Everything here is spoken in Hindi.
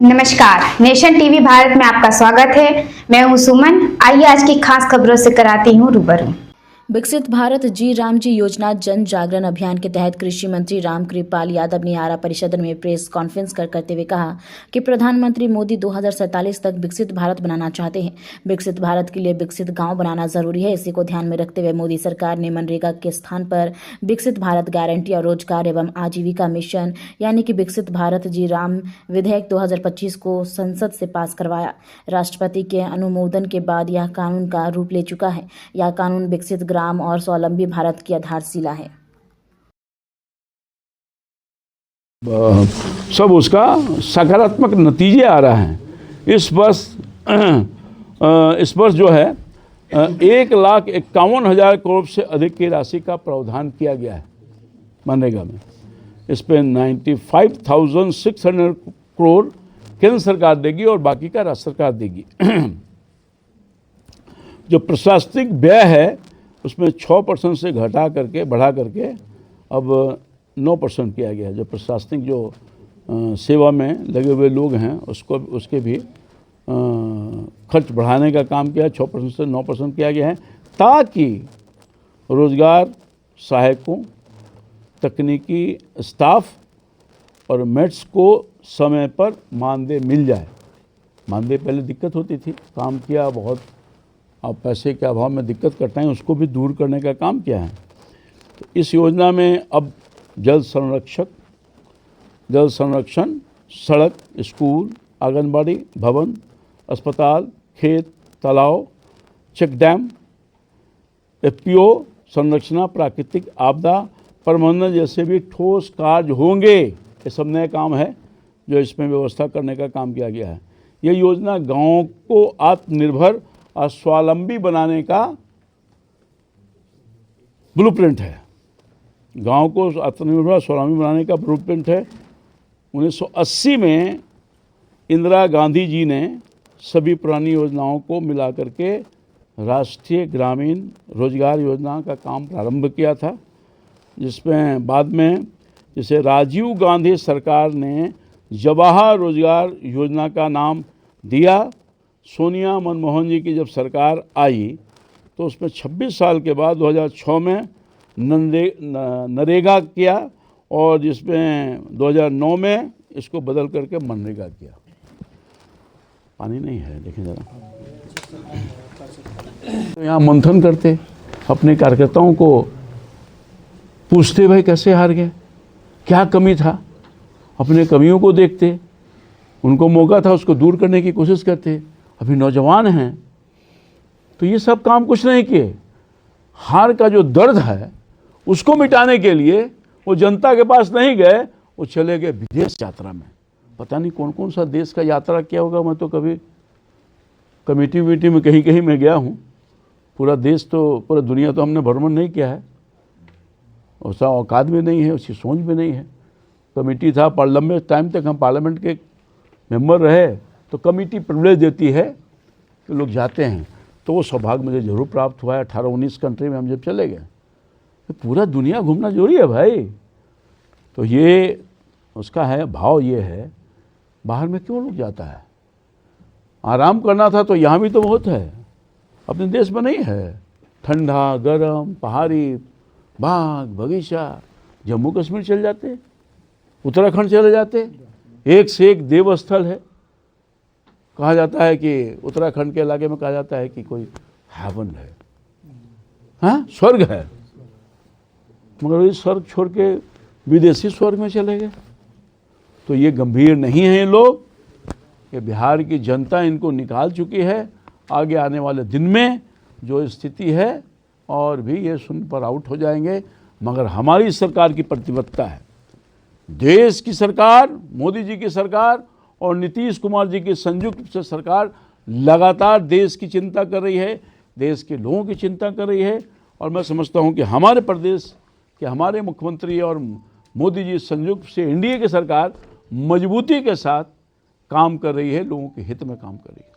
नमस्कार, नेशन टीवी भारत में आपका स्वागत है। मैं हूं सुमन। आइए आज की खास खबरों से कराती हूं रूबरू। विकसित भारत जी राम जी योजना जन जागरण अभियान के तहत कृषि मंत्री रामकृपाल यादव ने आरा परिषद में प्रेस कॉन्फ्रेंस करते हुए कहा कि प्रधानमंत्री मोदी 2047 तक विकसित भारत बनाना चाहते हैं। विकसित भारत के लिए विकसित गांव बनाना जरूरी है। इसी को ध्यान में रखते हुए मोदी सरकार ने मनरेगा के स्थान पर विकसित भारत गारंटी और रोजगार एवं आजीविका मिशन यानी कि विकसित भारत जी राम विधेयक 2025 को संसद से पास करवाया। राष्ट्रपति के अनुमोदन के बाद यह कानून का रूप ले चुका है। यह कानून विकसित ग्राम और स्वावलंबी भारत की आधारशिला है। सब उसका सकारात्मक नतीजे आ रहे हैं। इस वर्ष जो है 1,51,000 करोड़ से अधिक की राशि का प्रावधान किया गया है मनरेगा में। इस पर 95,600 करोड़ केंद्र सरकार देगी और बाकी का राज्य सरकार देगी। जो प्रशासनिक व्यय है उसमें 6% से बढ़ा करके अब 9% किया गया है। जो प्रशासनिक जो सेवा में लगे हुए लोग हैं उसके भी खर्च बढ़ाने का काम किया है। 6% से 9% किया गया है ताकि रोजगार सहायकों, तकनीकी स्टाफ और मेट्स को समय पर मानदेय मिल जाए। मानदेय पहले दिक्कत होती थी, काम किया बहुत, अब पैसे के अभाव में दिक्कत करते हैं, उसको भी दूर करने का काम किया है। तो इस योजना में अब जल संरक्षण, सड़क, स्कूल, आंगनबाड़ी भवन, अस्पताल, खेत, तालाब, चेक डैम, FPO संरचना, प्राकृतिक आपदा प्रबंधन जैसे भी ठोस कार्य होंगे। ये सब नए काम है जो इसमें व्यवस्था करने का काम किया गया है। ये योजना गाँव को आत्मनिर्भर और स्वावलंबी बनाने का ब्लूप्रिंट है। गांव को आत्मनिर्भर और स्वावलंबी बनाने का ब्लूप्रिंट है। 1980 में इंदिरा गांधी जी ने सभी पुरानी योजनाओं को मिला करके राष्ट्रीय ग्रामीण रोजगार योजना का काम प्रारंभ किया था, जिसमें बाद में जिसे राजीव गांधी सरकार ने जवाहर रोजगार योजना का नाम दिया। सोनिया मनमोहन जी की जब सरकार आई तो उसमें 26 साल के बाद 2006 में नरेगा किया और जिसमें 2009 में इसको बदल करके मनरेगा किया। पानी नहीं है, देखें ज़रा। तो यहाँ मंथन करते, अपने कार्यकर्ताओं को पूछते, भाई कैसे हार गए, क्या कमी था, अपने कमियों को देखते, उनको मौका था उसको दूर करने की कोशिश करते। अभी नौजवान हैं तो ये सब काम कुछ नहीं किए। हार का जो दर्द है उसको मिटाने के लिए वो जनता के पास नहीं गए, वो चले गए विदेश यात्रा में। पता नहीं कौन कौन सा देश का यात्रा किया होगा। मैं तो कभी कमेटी में कहीं मैं गया हूँ। पूरा देश तो, पूरा दुनिया तो हमने भ्रमण नहीं किया है। उसका औकात भी नहीं है, उसकी सोच भी नहीं है। कमेटी था, लंबे टाइम तक हम पार्लियामेंट के मेंबर रहे, तो कमेटी प्रिविलेज देती है कि लोग जाते हैं। तो वो सौभाग्य मुझे जरूर प्राप्त हुआ है। 18-19 कंट्री में हम जब चले गए, तो पूरा दुनिया घूमना जरूरी है भाई। तो ये उसका है भाव, ये है बाहर में क्यों लोग जाता है। आराम करना था तो यहाँ भी तो बहुत है, अपने देश में नहीं है। ठंडा, गर्म, पहाड़ी, बाग बगीचा। जम्मू कश्मीर चले जाते, उत्तराखंड चले जाते, एक से एक देवस्थल है। कहा जाता है कि उत्तराखंड के इलाके में कहा जाता है कि कोई हेवन है, हाँ स्वर्ग है। मगर इस स्वर्ग छोड़ के विदेशी स्वर्ग में चले गए। तो ये गंभीर नहीं है ये लोग, ये बिहार की जनता इनको निकाल चुकी है। आगे आने वाले दिन में जो स्थिति है और भी ये सुन पर आउट हो जाएंगे। मगर हमारी सरकार की प्रतिबद्धता है, देश की सरकार, मोदी जी की सरकार और नीतीश कुमार जी की संयुक्त से सरकार लगातार देश की चिंता कर रही है, देश के लोगों की चिंता कर रही है। और मैं समझता हूं कि हमारे प्रदेश के हमारे मुख्यमंत्री और मोदी जी संयुक्त से एनडीए की सरकार मजबूती के साथ काम कर रही है, लोगों के हित में काम कर रही है।